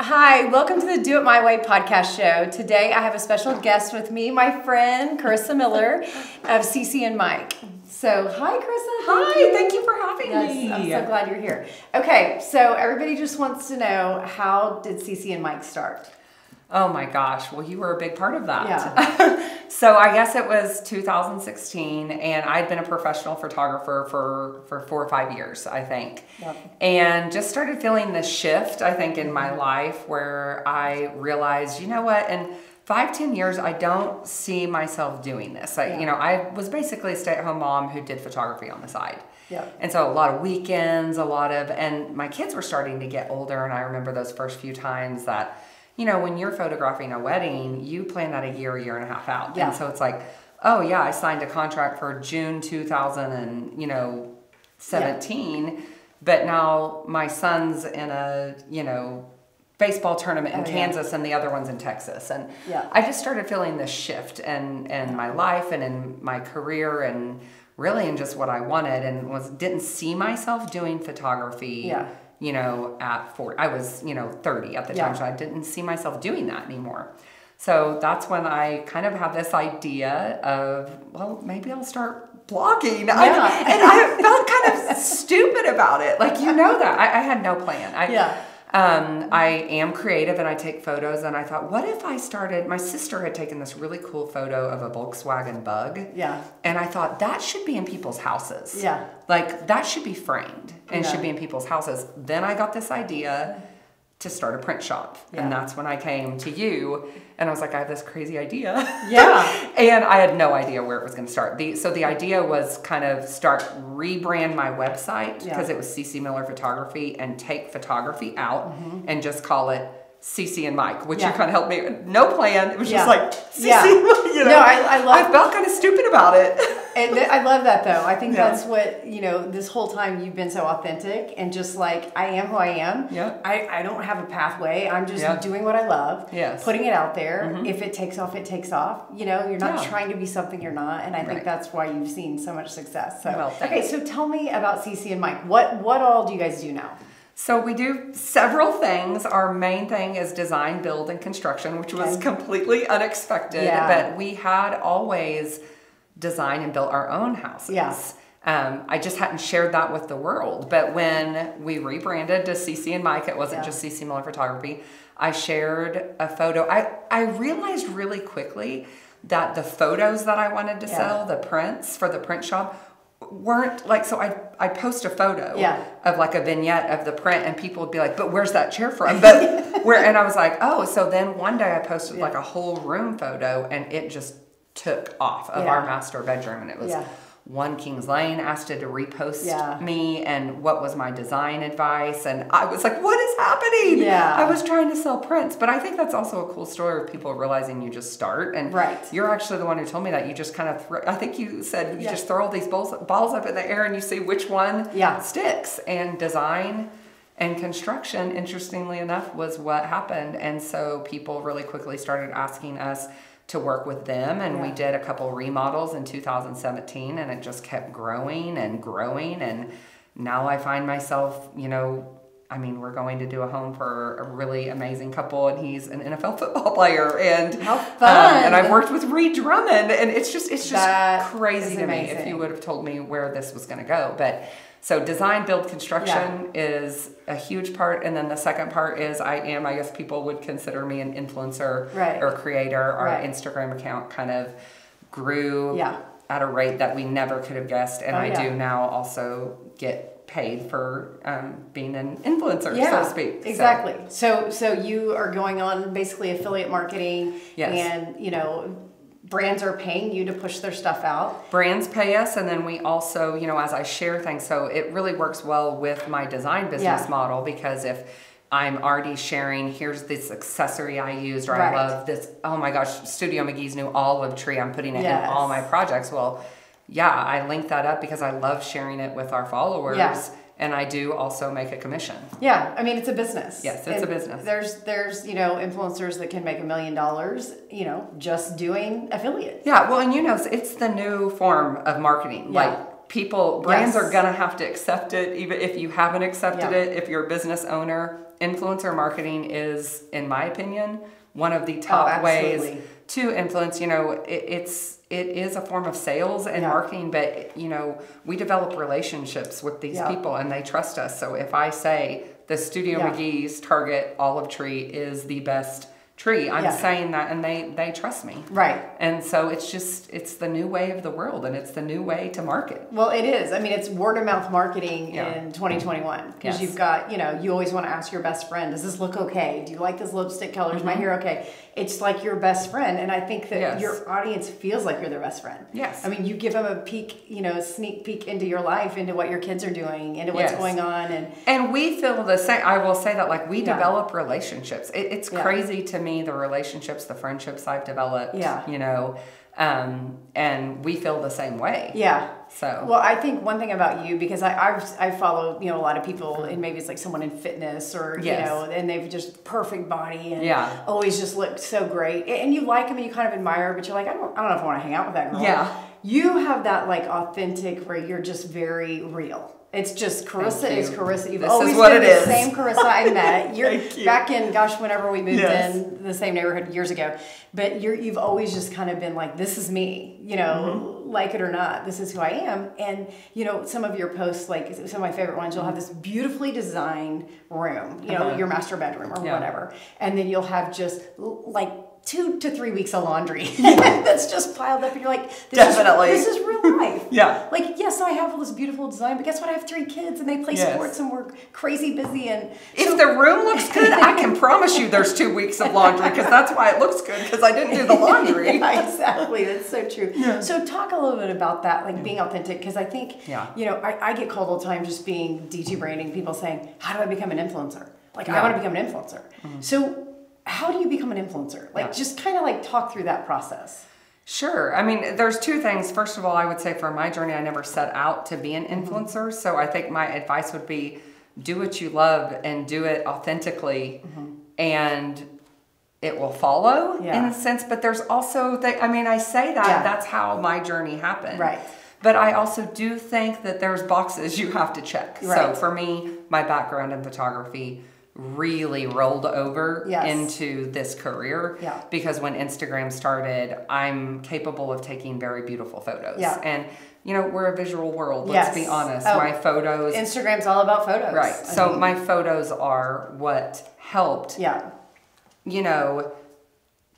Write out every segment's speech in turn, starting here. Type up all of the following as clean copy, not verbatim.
Hi, welcome to the Do It My Way podcast show. Today I have a special guest with me, my friend Carissa Miller of Cece and Mike. So, hi Carissa. Thank you for having me. I'm so glad you're here. Okay, so everybody just wants to know, how did Cece and Mike start? Oh my gosh, well you were a big part of that. Yeah. So I guess it was 2016 and I'd been a professional photographer for 4 or 5 years, I think. Yep. And just started feeling this shift, I think, in my life where I realized, you know what, in 5-10 years, I don't see myself doing this. I was basically a stay-at-home mom who did photography on the side. Yeah. And so a lot of weekends, and my kids were starting to get older, and I remember those first few times that, when you're photographing a wedding, you plan that a year and a half out. Yeah. And so it's like, oh yeah, I signed a contract for June 2017, but now my son's in a, baseball tournament in Kansas and the other one's in Texas. And I just started feeling this shift in my life and in my career and really in just what I wanted, and didn't see myself doing photography. At 40, I was, 30 at the time, so I didn't see myself doing that anymore. So that's when I kind of had this idea of, well, maybe I'll start blogging. And I felt kind of stupid about it. Like, that. I had no plan. I am creative and I take photos, and I thought, what if I started, my sister had taken this really cool photo of a Volkswagen Bug. Yeah. And I thought that should be in people's houses. Yeah. Like that should be framed and should be in people's houses. Then I got this idea to start a print shop. Yeah. And that's when I came to you and I was like, I have this crazy idea. Yeah. And I had no idea where it was going to start. So the idea was kind of rebrand my website because it was Cece Miller Photography, and take photography out and just call it Cece and Mike, which you kind of helped me. No plan. It was just like, Cece. No, I felt kind of stupid about it. And I love that though. I think that's what, this whole time you've been so authentic and just like, I am who I am. Yeah. I don't have a pathway. I'm just doing what I love. Yes. Putting it out there. If it takes off, it takes off. You're not trying to be something you're not. And I think that's why you've seen so much success. So, okay, so tell me about Cece and Mike. What all do you guys do now? So we do several things. Our main thing is design, build, and construction, which was completely unexpected. Yeah. But we had always designed and built our own houses. Yeah. I just hadn't shared that with the world. But when we rebranded to Cece and Mike, it wasn't just Cece Miller Photography. I shared a photo. I realized really quickly that the photos that I wanted to sell, the prints for the print shop, weren't like, so I post a photo of like a vignette of the print, and people would be like, but where's that chair from? But where? And I was like, oh. So then one day I posted like a whole room photo, and it just took off of our master bedroom, and it was One Kings Lane asked to repost me and what was my design advice, and I was like, what is happening? I was trying to sell prints. But I think that's also a cool story of people realizing you just start, and you're actually the one who told me that. You just kind of I think you said you just throw all these balls up in the air and you see which one sticks. And design and construction, interestingly enough, was what happened. And so people really quickly started asking us to work with them, and we did a couple remodels in 2017, and it just kept growing and growing. And now I find myself, we're going to do a home for a really amazing couple, and he's an NFL football player, and how fun! And I've worked with Reed Drummond, and it's just crazy to me if you would have told me where this was going to go. But so design, build, construction is a huge part. And then the second part is I guess people would consider me an influencer or creator. Our Instagram account kind of grew at a rate that we never could have guessed. And I do now also get paid for being an influencer, so to speak. Exactly. So you are going on basically affiliate marketing, and brands are paying you to push their stuff out. Brands pay us, and then we also, as I share things, so it really works well with my design business model, because if I'm already sharing, here's this accessory I used, or I love this, oh my gosh, Studio McGee's new olive tree, I'm putting it in all my projects. Well, I link that up because I love sharing it with our followers. And I do also make a commission. Yeah, I mean, it's a business. Yes, it's a business. There's influencers that can make $1 million, just doing affiliate. Yeah, well, and it's the new form of marketing. Like brands are going to have to accept it, even if you haven't accepted it. If you're a business owner, influencer marketing is, in my opinion, one of the top ways to influence. You know, it is a form of sales and marketing, but you know, we develop relationships with these people and they trust us. So if I say the Studio McGee's Target olive tree is the best tree, I'm saying that, and they trust me. Right. And so it's the new way of the world, and it's the new way to market. Well, it is. I mean, it's word of mouth marketing in 2021, because you've got, you know, you always want to ask your best friend, does this look okay? Do you like this lipstick color? Is my hair okay? It's like your best friend, and I think that your audience feels like you're their best friend. Yes. I mean, you give them a peek, you know, a sneak peek into your life, into what your kids are doing, into what's going on, and we feel the same. I will say that, like, we develop relationships. It's crazy to me, the relationships, the friendships I've developed. You know, and we feel the same way. Yeah. So, well, I think one thing about you, because I follow, you know, a lot of people, and maybe it's like someone in fitness, or you know, and they've just perfect body and always just look so great, and you like them and you kind of admire, but you're like, I don't know if I want to hang out with that girl. Yeah. You have that like authentic, where you're just very real. It's just Carissa is Carissa. You've always been the same Carissa I met. You're back in, gosh, whenever we moved in the same neighborhood years ago. But you've always just kind of been like, this is me, you know, like it or not, this is who I am. And, you know, some of your posts, like some of my favorite ones, you'll have this beautifully designed room, you know, your master bedroom or whatever. And then you'll have just like 2 to 3 weeks of laundry that's just piled up, and you're like, this is real life. Like, yes, I have all this beautiful design, but guess what? I have 3 kids, and they play sports, and we're crazy busy. And if the room looks good, I can promise you there's 2 weeks of laundry, because that's why it looks good, because I didn't do the laundry. Exactly, that's so true. So talk a little bit about that, like being authentic, because I think, you know, I get called all the time just being DG branding, people saying, how do I become an influencer? Like, I want to become an influencer. So how do you become an influencer? Like, just kind of like talk through that process. Sure. I mean, there's 2 things. First of all, I would say for my journey, I never set out to be an influencer. So I think my advice would be, do what you love and do it authentically, and it will follow in a sense. But there's also, I mean, I say that, that's how my journey happened. Right. But I also do think that there's boxes you have to check. Right. So for me, my background in photography really rolled over into this career, because when Instagram started, I'm capable of taking very beautiful photos. And you know, we're a visual world, let's be honest. My photos, Instagram's all about photos, right? So my photos are what helped you know,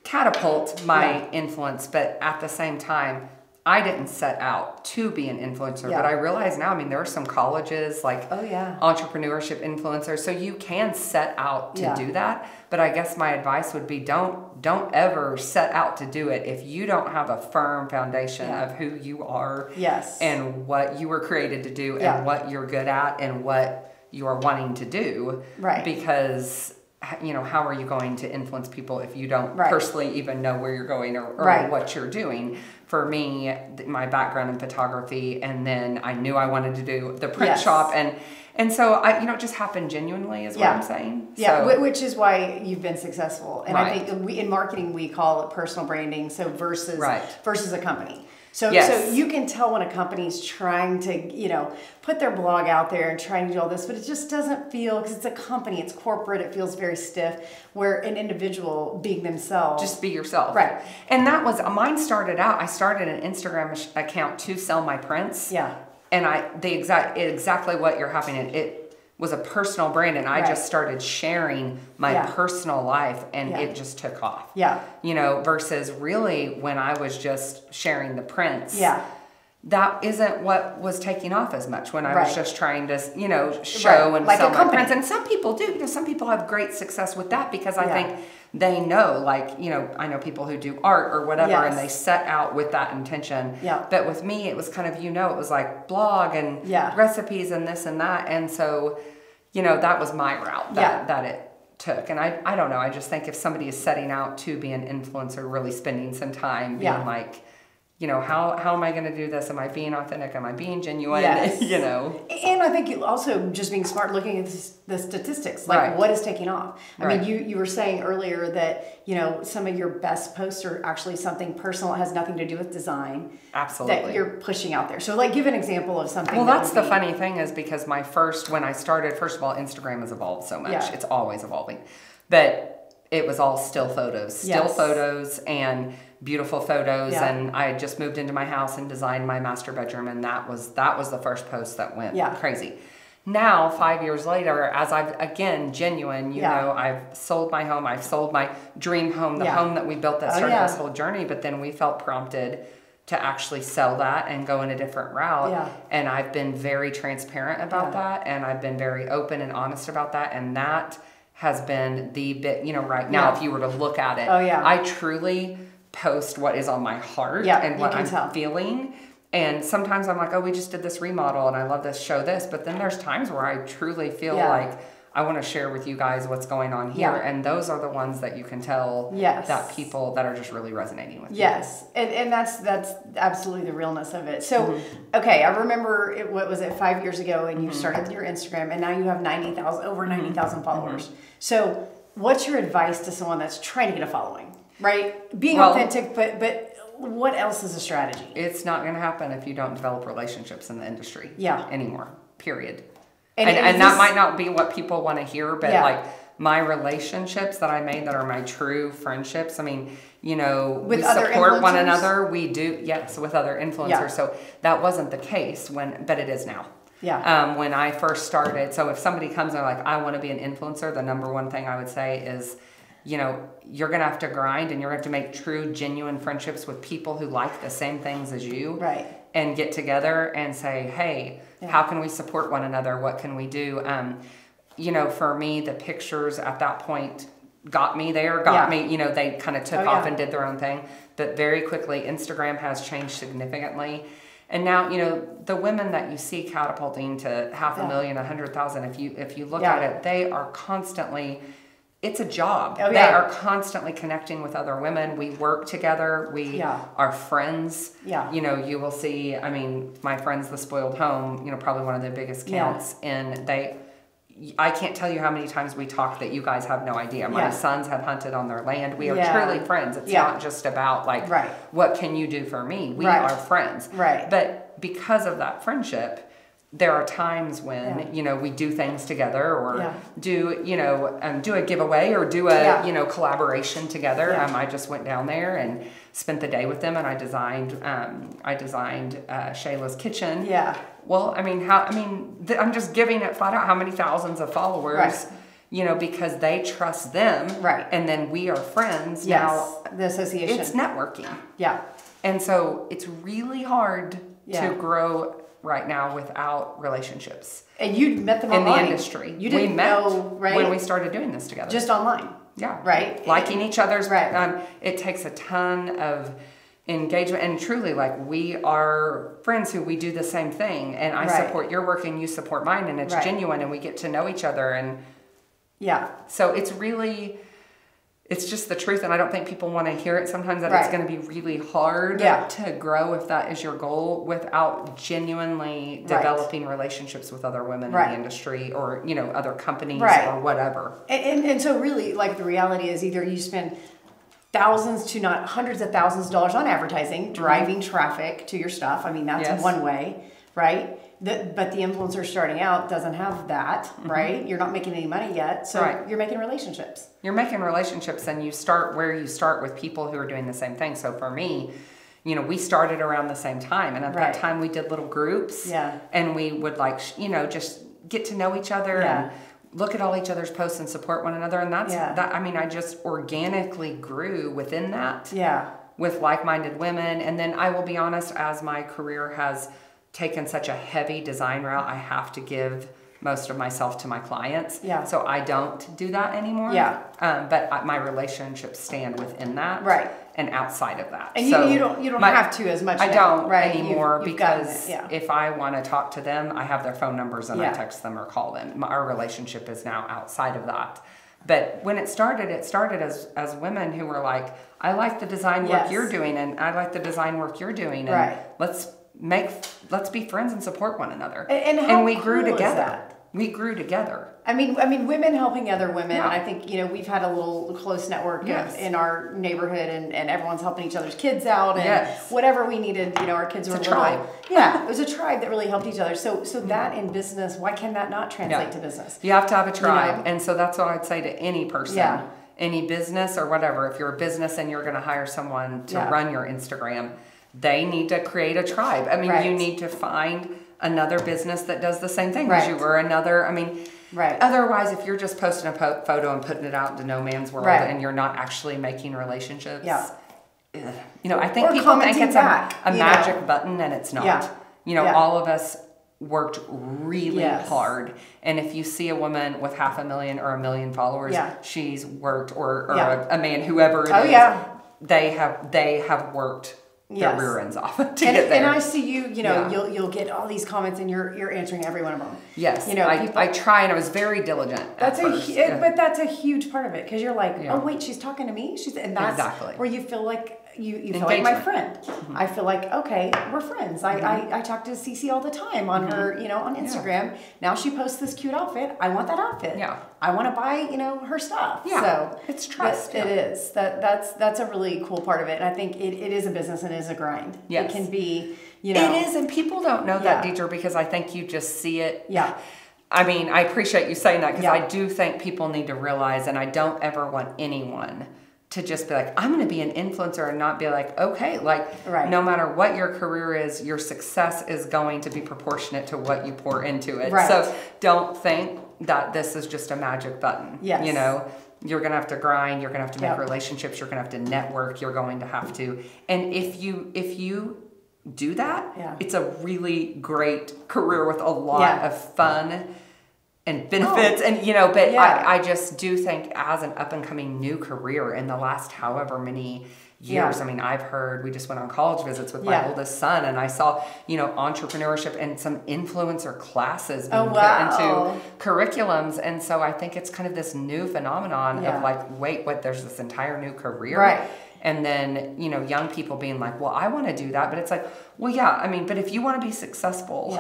catapult my influence. But at the same time, I didn't set out to be an influencer, but I realize now, I mean, there are some colleges like entrepreneurship influencers, so you can set out to do that. But I guess my advice would be, don't ever set out to do it if you don't have a firm foundation of who you are, and what you were created to do, and what you're good at, and what you are wanting to do. Right. Because, you know, how are you going to influence people if you don't personally even know where you're going, or what you're doing? For me, my background in photography, and then I knew I wanted to do the print shop, and so I, you know, it just happened genuinely, is what I'm saying. Yeah, so, which is why you've been successful. And I think in marketing we call it personal branding. So versus a company. So you can tell when a company's trying to, you know, put their blog out there and trying to do all this, but it just doesn't feel, because it's a company, it's corporate, it feels very stiff, where an individual being themselves. Just be yourself. Right. And that was, mine started out, I started an Instagram account to sell my prints. Yeah. And exactly what you're having, it was a personal brand, and I just started sharing my personal life, and it just took off. Yeah. You know, versus really when I was just sharing the prints. Yeah. That isn't what was taking off as much when I was just trying to, you know, show and like sell my prints. And some people do. You know, some people have great success with that, because I think they know, like, you know, I know people who do art or whatever, and they set out with that intention. Yeah. But with me, it was kind of, you know, it was like blog and recipes and this and that. And so, you know, that was my route that it took. And I don't know, I just think if somebody is setting out to be an influencer, really spending some time being like, how am I going to do this? Am I being authentic? Am I being genuine? Yes. And I think also just being smart, looking at the statistics, like what is taking off. I mean, you were saying earlier that, some of your best posts are actually something personal. It has nothing to do with design. Absolutely. That you're pushing out there. So like give an example of something. Well, that's the funny thing is because when I started, first of all, Instagram has evolved so much. Yeah. It's always evolving. But it was all still photos and beautiful photos, and I had just moved into my house and designed my master bedroom, and that was the first post that went crazy. Now, 5 years later, as I've again genuine, I've sold my home, I've sold my dream home, the home that we built that started this whole journey, but then we felt prompted to actually sell that and go in a different route, and I've been very transparent about that, and I've been very open and honest about that, and that has been the bit, right now, if you were to look at it, I truly post what is on my heart and what I'm feeling. And sometimes I'm like, oh, we just did this remodel and I love this, show this. But then there's times where I truly feel like I want to share with you guys what's going on here. And those are the ones that you can tell that people that are just really resonating with you. And that's absolutely the realness of it. So, okay, I remember, 5 years ago, and you started your Instagram, and now you have over 90,000 followers. So what's your advice to someone that's trying to get a following? Right? Being authentic, but what else is a strategy? It's not going to happen if you don't develop relationships in the industry anymore, period. And that might not be what people want to hear, but like my relationships that I made that are my true friendships, I mean, we support one another. We do, with other influencers. Yeah. So that wasn't the case but it is now. Yeah. When I first started, so if somebody comes and like, I want to be an influencer, the number one thing I would say is, you're going to have to grind and you're going to have to make true, genuine friendships with people who like the same things as you. Right. And get together and say, hey, how can we support one another? What can we do? For me, the pictures at that point got me there, me, they kind of took off and did their own thing. But very quickly, Instagram has changed significantly. And now, the women that you see catapulting to 500,000, 100,000, if you look at it, they are constantly... It's a job. They are constantly connecting with other women. We work together. We are friends. Yeah. You will see, my friends, The Spoiled Home, probably one of the biggest counts. And I can't tell you how many times we talk that you guys have no idea. My sons have hunted on their land. We are truly friends. It's not just about what can you do for me? We are friends. Right. But because of that friendship, there are times when, we do things together or do a giveaway or do a, collaboration together. I just went down there and spent the day with them and I designed Shayla's kitchen. Yeah. Well, I'm just giving it flat out how many thousands of followers, because they trust them. Right. And then we are friends. Yes. Now, the association. It's networking. Yeah. And so it's really hard to grow right now without relationships. And you met them online. In the industry. You didn't know, right? When we started doing this together. Just online. Yeah. Right? Liking each other's. Right. It takes a ton of engagement. And truly, we are friends who we do the same thing. And I support your work and you support mine. And it's genuine and we get to know each other. And so it's really... It's just the truth, and I don't think people want to hear it sometimes that it's going to be really hard to grow if that is your goal without genuinely developing relationships with other women in the industry or, other companies or whatever. And so really, the reality is either you spend thousands to not hundreds of thousands of dollars on advertising, driving traffic to your stuff. That's one way, right? But the influencer starting out doesn't have that, right? You're not making any money yet, so you're making relationships. You're making relationships, and you start where you start with people who are doing the same thing. So for me, we started around the same time, and at that time we did little groups, and we would just get to know each other and look at all each other's posts and support one another, and that's that. I just organically grew within that, with like-minded women, and then I will be honest, as my career has taken such a heavy design route, I have to give most of myself to my clients. Yeah. So I don't do that anymore. Yeah. But my relationships stand within that. Right. And outside of that. And so you don't have to as much. I don't anymore because if I want to talk to them, I have their phone numbers and I text them or call them. Our relationship is now outside of that. But when it started as women who were like, I like the design work you're doing, and I like the design work you're doing, and let's be friends and support one another. And we grew cool together. Is that? We grew together. I mean, women helping other women, and I think, we've had a little close network in our neighborhood, and everyone's helping each other's kids out, and whatever we needed, our kids were little. Tribe. Yeah, it was a tribe that really helped each other. So that in business, why can that not translate to business? You have to have a tribe, and so that's what I'd say to any person, any business or whatever. If you're a business and you're going to hire someone to run your Instagram, they need to create a tribe. I mean, you need to find another business that does the same thing as you, or another, otherwise if you're just posting a photo and putting it out into no man's world and you're not actually making relationships, I think people think it's a magic button, and it's not. All of us worked really hard, and if you see a woman with 500,000 or 1 million followers, she's worked, or a man, whoever it is, they have worked their rear ends off to get there. And I see you'll get all these comments, and you're answering every one of them. Yes, I try, and I was very diligent. But that's a huge part of it, because you're like, oh wait, she's talking to me. And that's where you feel like you feel like my friend. Mm-hmm. I feel like, okay, we're friends. I talk to Cece all the time on her on Instagram. Now she posts this cute outfit. I want that outfit. Yeah, I want to buy her stuff. Yeah, so it's trust. It is that's a really cool part of it, and I think it is a business and it is a grind. Yes. It can be. It is, and people don't know that, Deidre, because I think you just see it. Yeah. I mean, I appreciate you saying that, because I do think people need to realize, and I don't ever want anyone to just be like, I'm going to be an influencer, and not be like, okay, no matter what your career is, your success is going to be proportionate to what you pour into it. Right. So don't think that this is just a magic button. Yes. You're going to have to grind, you're going to have to make relationships, you're going to have to network, you're going to have to. And if you do that, it's a really great career with a lot of fun and benefits, I just do think, as an up and coming new career in the last however many years, I've heard, we just went on college visits with my oldest son, and I saw, entrepreneurship and some influencer classes being put into curriculums, and so I think it's kind of this new phenomenon of like, wait, there's this entire new career. Right. And then, young people being like, well, I want to do that. But it's like, well, but if you want to be successful,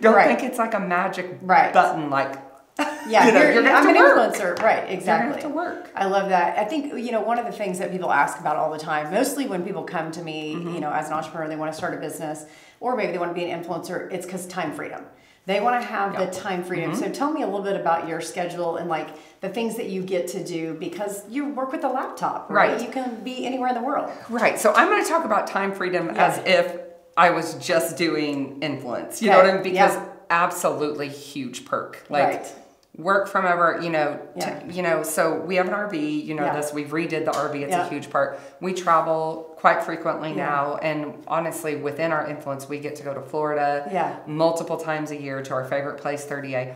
don't think it's like a magic button, like, you're going to have to work. Influencer. Right, exactly. You're going to have to work. I love that. I think, one of the things that people ask about all the time, mostly when people come to me, as an entrepreneur, they want to start a business, or maybe they want to be an influencer, it's because time freedom. They want to have the time freedom. So tell me a little bit about your schedule and like the things that you get to do, because you work with a laptop, right? You can be anywhere in the world. Right. So I'm going to talk about time freedom as if I was just doing influence. You know what I mean? Because absolutely huge perk. Like work from ever, so we have an RV, this, we've redid the RV. It's a huge part. We travel quite frequently now, and honestly, within our influence, we get to go to Florida multiple times a year to our favorite place, 30A.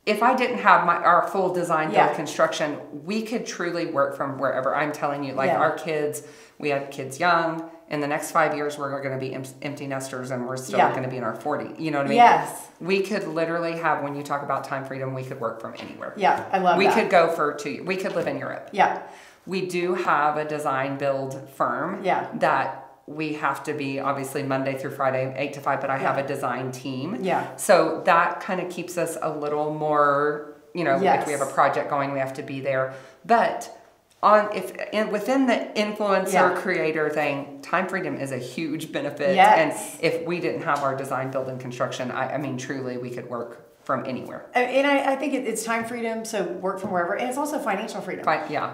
If I didn't have our full design build construction, we could truly work from wherever. I'm telling you, our kids, we had kids young. In the next 5 years, we're going to be empty nesters, and we're still going to be in our 40. You know what I mean? Yes. We could literally have, when you talk about time freedom, we could work from anywhere. Yeah, I love that. We could go for 2 years. We could live in Europe. Yeah. We do have a design build firm that we have to be, obviously, Monday through Friday, 8 to 5, but I have a design team. Yeah. So that kind of keeps us a little more, if we have a project going, we have to be there. But within the influencer creator thing, time freedom is a huge benefit. Yes. And if we didn't have our design, build, and construction, truly we could work from anywhere. And I think it's time freedom, so work from wherever, and it's also financial freedom.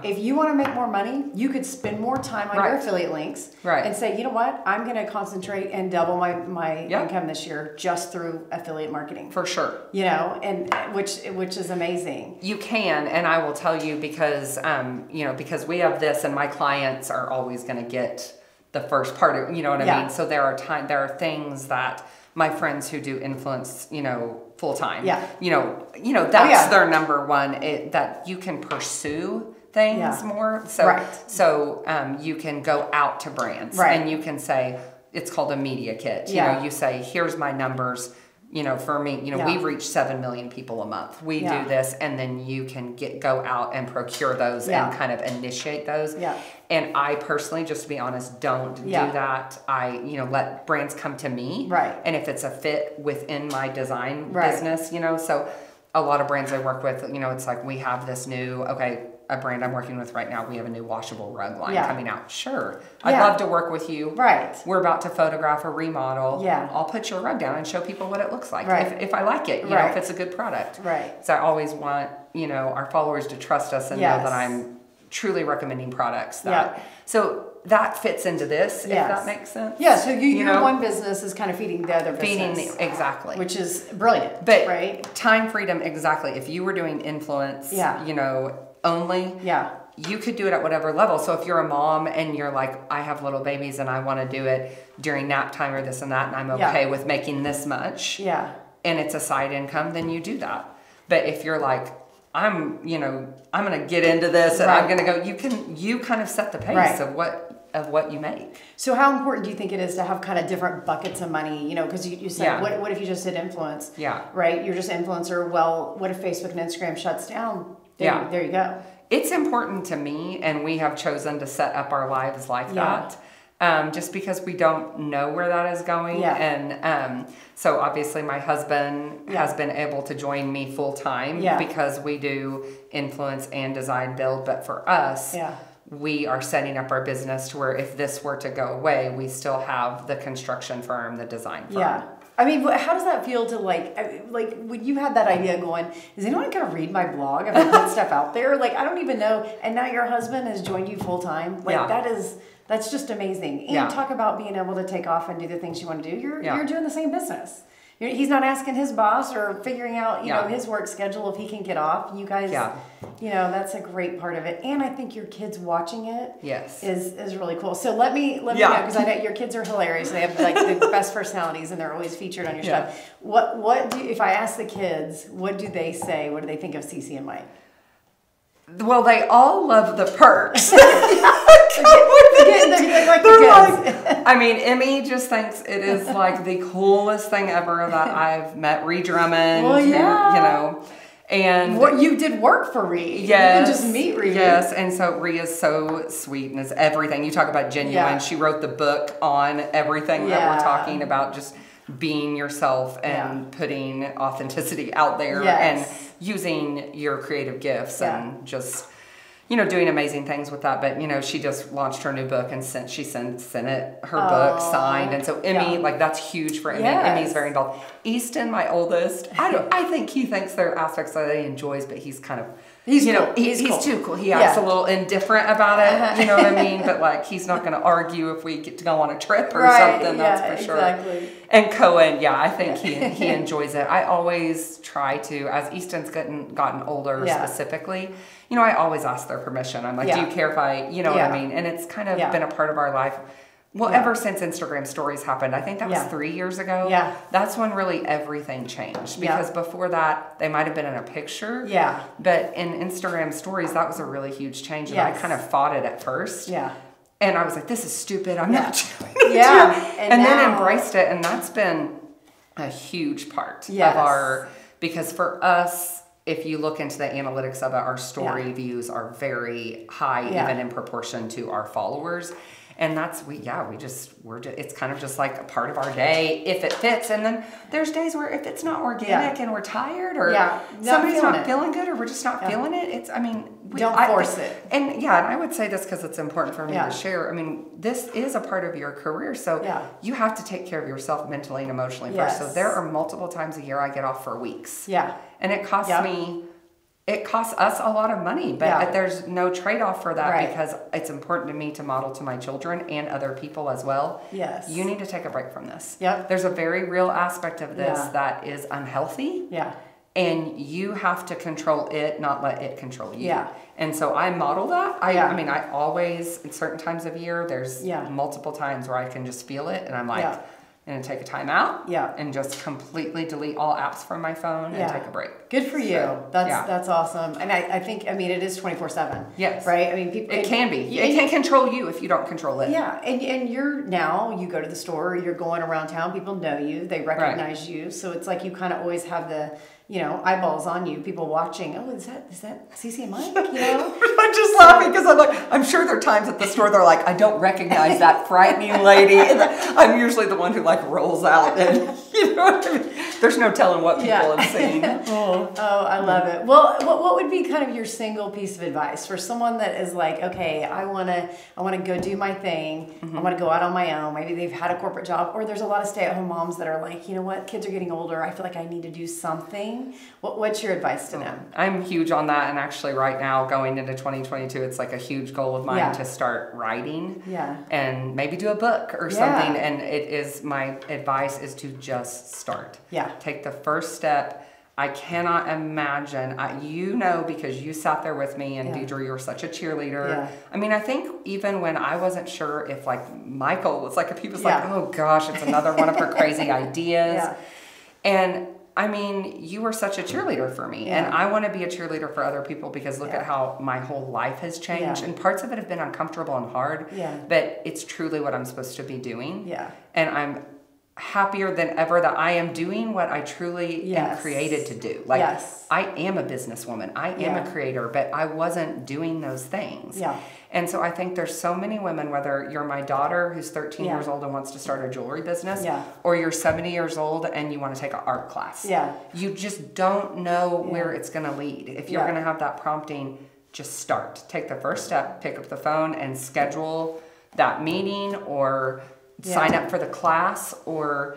If you want to make more money, you could spend more time on your affiliate links and say, you know what, I'm going to concentrate and double my income this year just through affiliate marketing. For sure. And which is amazing. You can, and I will tell you, because because we have this, and my clients are always going to get the first part of, what I mean? So there are things that my friends who do influence, full time. That's their number one, that you can pursue things more. So you can go out to brands and you can say, it's called a media kit. You say, here's my numbers. for me, we reach 7 million people a month. We do this, and then you can go out and procure those and kind of initiate those. Yeah. And I personally, just to be honest, don't do that. I, let brands come to me. Right. And if it's a fit within my design business, so a lot of brands I work with, it's like we have this new, a brand I'm working with right now, we have a new washable rug line coming out. Sure. I'd love to work with you. Right. We're about to photograph a remodel. Yeah. I'll put your rug down and show people what it looks like. Right. If I like it, if it's a good product. Right. So I always want, our followers to trust us and know that I'm truly recommending products that. So that fits into this, if that makes sense. Yeah, so your one business is kind of feeding the other business. Exactly. Which is brilliant, right? Time freedom, exactly. If you were doing influence, only, you could do it at whatever level. So if you're a mom and you're like, I have little babies and I want to do it during nap time or this and that, and I'm okay with making this much, and it's a side income, then you do that. But if you're like, I'm going to get into this and I'm going to go, you kind of set the pace of what you make. So how important do you think it is to have kind of different buckets of money? Because you said, what if you just did influence? Yeah. Right? You're just an influencer. Well, what if Facebook and Instagram shuts down? There you go. It's important to me, and we have chosen to set up our lives like that. Just because we don't know where that is going. And so obviously my husband has been able to join me full time because we do influence and design build. But for us, we are setting up our business to where if this were to go away, we still have the construction firm, the design firm. Yeah. I mean, how does that feel to like when you had that idea going, is anyone going to read my blog if I put stuff out there? Like, I don't even know. And now your husband has joined you full time. Like that's just amazing. And talk about being able to take off and do the things you want to do. You're doing the same business. He's not asking his boss or figuring out, his work schedule if he can get off. You guys, that's a great part of it. And I think your kids watching it is really cool. So let me know, because I know your kids are hilarious. They have like the best personalities and they're always featured on your stuff. If I ask the kids, what do they say? What do they think of Cece and Mike? Well, they all love the perks. I mean, Emmy just thinks it is like the coolest thing ever that I've met. Ree Drummond, and what you did work for Ree. Yes, you didn't just meet Ree. Yes, and so Ree is so sweet and is everything. You talk about genuine. Yeah. She wrote the book on everything that we're talking about, just being yourself and putting authenticity out there and using your creative gifts and just doing amazing things with that. But she just launched her new book and sent it her book signed, and so Emmy that's huge for Emmy. Emmy's very involved. Easton, my oldest, I think he thinks there are aspects that he enjoys, but he's kind of he's cool. Too cool. He acts a little indifferent about it. You know what I mean? But he's not going to argue if we get to go on a trip or something. That's for sure. Exactly. And Cohen, I think he enjoys it. I always try to, as Easton's gotten older specifically, I always ask their permission. I'm like, do you care if I, what I mean? And it's kind of been a part of our life. Well, ever since Instagram stories happened, I think that was 3 years ago. Yeah. That's when really everything changed. Because before that, they might have been in a picture. Yeah. But in Instagram stories, that was a really huge change. And I kind of fought it at first. Yeah. And I was like, this is stupid. I'm not doing it. Yeah. And then embraced it. And that's been a huge part of our, because for us, if you look into the analytics of it, our story views are very high, even in proportion to our followers. And that's, it's kind of just like a part of our day if it fits. And then there's days where if it's not organic and we're tired or somebody's not feeling good or we're just not feeling it, don't force it. And and I would say this because it's important for me to share. I mean, this is a part of your career. So you have to take care of yourself mentally and emotionally first. So there are multiple times a year I get off for weeks. Yeah. And it costs me... It costs us a lot of money, but there's no trade-off for that because it's important to me to model to my children and other people as well. Yes. You need to take a break from this. Yep. There's a very real aspect of this that is unhealthy. Yeah. And you have to control it, not let it control you. Yeah. And so I model that. I mean, I always, in certain times of year, there's multiple times where I can just feel it and I'm like, and take a time out. Yeah. And just completely delete all apps from my phone and take a break. Good for you. So, that's awesome. And I think, it is 24/7. Yes. Right? I mean, people. It can be. It can control you if you don't control it. Yeah. And you go to the store, you're going around town, people know you, they recognize you. So it's like you kind of always have the, eyeballs on you, people watching. Oh, is that Cece and Mike? I'm just laughing because I'm sure there are times at the store they're like, I don't recognize that frightening lady. And I'm usually the one who rolls out, and there's no telling what people have seen. Oh, I love it. Well, what would be kind of your single piece of advice for someone that is like, okay, I want to go do my thing. I want to go out on my own. Maybe they've had a corporate job, or there's a lot of stay-at-home moms that are like, you know what, kids are getting older. I feel like I need to do something. What's your advice to them? I'm huge on that, and actually right now going into 2022, it's like a huge goal of mine to start writing and maybe do a book or something. And my advice is to just start. Take the first step. I cannot imagine, because you sat there with me, and Deidre, you're such a cheerleader. I think even when I wasn't sure if Michael was he was like, oh gosh, it's another one of her crazy ideas. And you were such a cheerleader for me, and I want to be a cheerleader for other people, because look at how my whole life has changed, and parts of it have been uncomfortable and hard, but it's truly what I'm supposed to be doing. And I'm happier than ever that I am doing what I truly am created to do. I am a businesswoman. I am a creator, but I wasn't doing those things. And so I think there's so many women, whether you're my daughter who's 13 years old and wants to start a jewelry business, or you're 70 years old and you want to take an art class. You just don't know where it's going to lead. If you're going to have that prompting, just start. Take the first step, pick up the phone and schedule that meeting, or sign up for the class, or,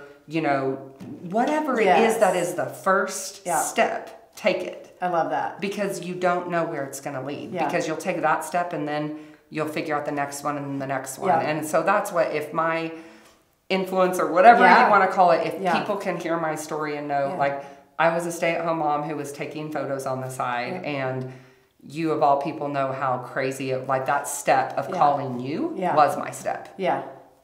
whatever it is that is the first step, take it. I love that. Because you don't know where it's going to lead. Because you'll take that step and then you'll figure out the next one and the next one. And so that's what, if my influence or whatever you want to call it, if people can hear my story and know, I was a stay-at-home mom who was taking photos on the side, and you of all people know how crazy, that step of calling you was my step.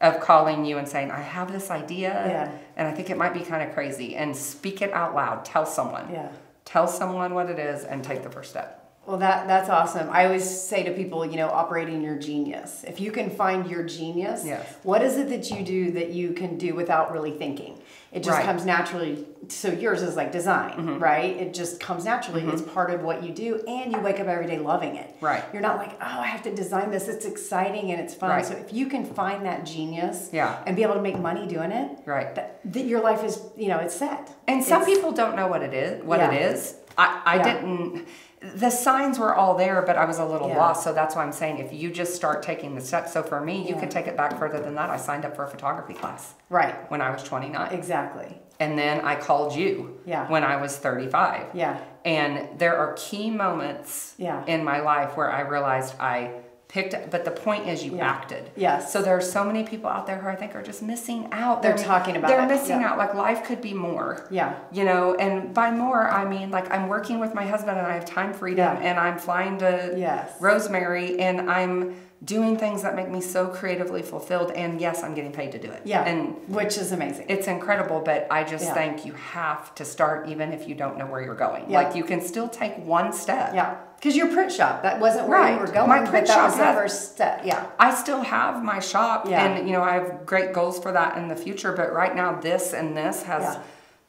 Of calling you and saying, I have this idea, and I think it might be kind of crazy, and speak it out loud. Tell someone. Tell someone what it is and take the first step. Well, that's awesome. I always say to people, operating your genius. If you can find your genius, what is it that you do that you can do without really thinking? It just comes naturally. So yours is like design, right? It just comes naturally. It's part of what you do, and you wake up every day loving it. You're not like, oh, I have to design this. It's exciting and it's fun. So if you can find that genius and be able to make money doing it, that your life is, it's set. And some people don't know what it is. I didn't. The signs were all there, but I was a little lost. So that's why I'm saying, if you just start taking the steps. So for me, you can take it back further than that. I signed up for a photography class. When I was 29. Exactly. And then I called you when I was 35. And there are key moments in my life where I realized I picked, but the point is you acted. So there are so many people out there who I think are just missing out. They're talking about They're missing out. Life could be more. And by more, I mean, I'm working with my husband and I have time freedom, and I'm flying to Rosemary, and I'm doing things that make me so creatively fulfilled, and yes, I'm getting paid to do it. And which is amazing. It's incredible, but I just think you have to start even if you don't know where you're going. You can still take one step. Because your print shop, that wasn't where you were going. My print shop was the first step. I still have my shop, and I have great goals for that in the future. But right now, this has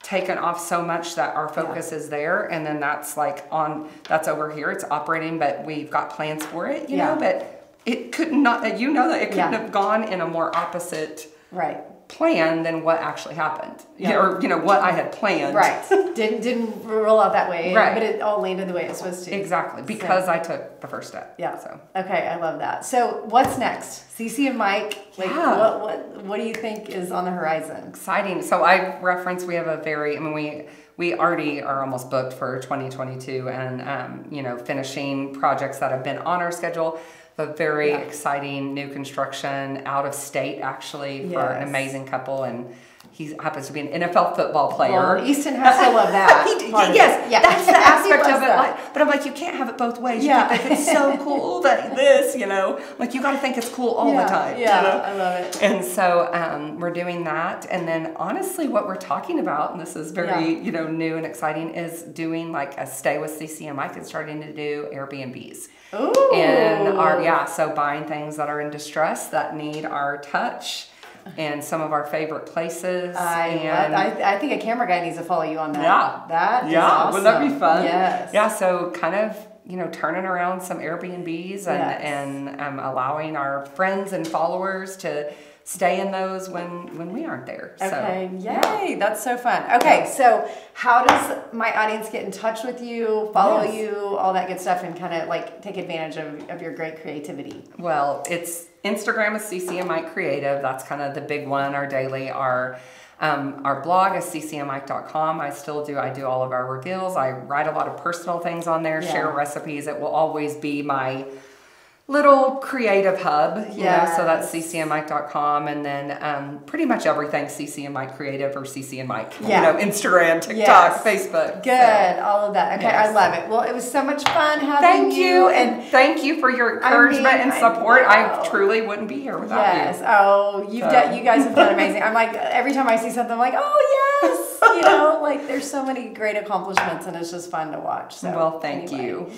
taken off so much that our focus is there, and then that's that's over here. It's operating, but we've got plans for it. You know, but it could not. That it couldn't have gone in a more opposite plan than what actually happened, or what I had planned. Didn't roll out that way, but it all landed the way it's supposed to. Exactly, because I took the first step. So okay, I love that. So what's next? Cece and Mike, what do you think is on the horizon? Exciting. So I referenced we have a very, we already are almost booked for 2022, and finishing projects that have been on our schedule. A very exciting new construction out of state, actually, for an amazing couple, and He happens to be an NFL football player. Well, Easton has to love that. Yes, that's the aspect of it. But I'm like, you can't have it both ways. You can think it's so cool that this, you got to think it's cool all the time. Yeah, I love it. And so we're doing that. And then honestly, what we're talking about, and this is very, new and exciting, is doing like a stay with Cece and Mike and starting to do Airbnbs. Ooh. And so buying things that are in distress that need our touch. And some of our favorite places. I think a camera guy needs to follow you on that. Yeah. That is awesome. Wouldn't that be fun? Yes. Yeah, so kind of, turning around some Airbnbs and allowing our friends and followers to stay in those when we aren't there. Okay, yay, that's so fun. Okay, so how does my audience get in touch with you, follow you, all that good stuff, and kind of like take advantage of your great creativity? Well, it's Instagram is Cece and Mike Creative. That's kind of the big one, our daily. Our blog is ceceandmike.com. I do all of our reveals. I write a lot of personal things on there, share recipes. It will always be my little creative hub, so that's ceceandmike.com, and then pretty much everything Cece and Mike Creative or Cece and Mike, Instagram, TikTok, Facebook. Good, all of that. Okay, I love it. Well, it was so much fun having you. And thank you for your encouragement and support. I truly wouldn't be here without you. Oh, you guys have done amazing. I'm like, every time I see something, I'm like, oh, yes. Like there's so many great accomplishments, and it's just fun to watch. So well, thank you.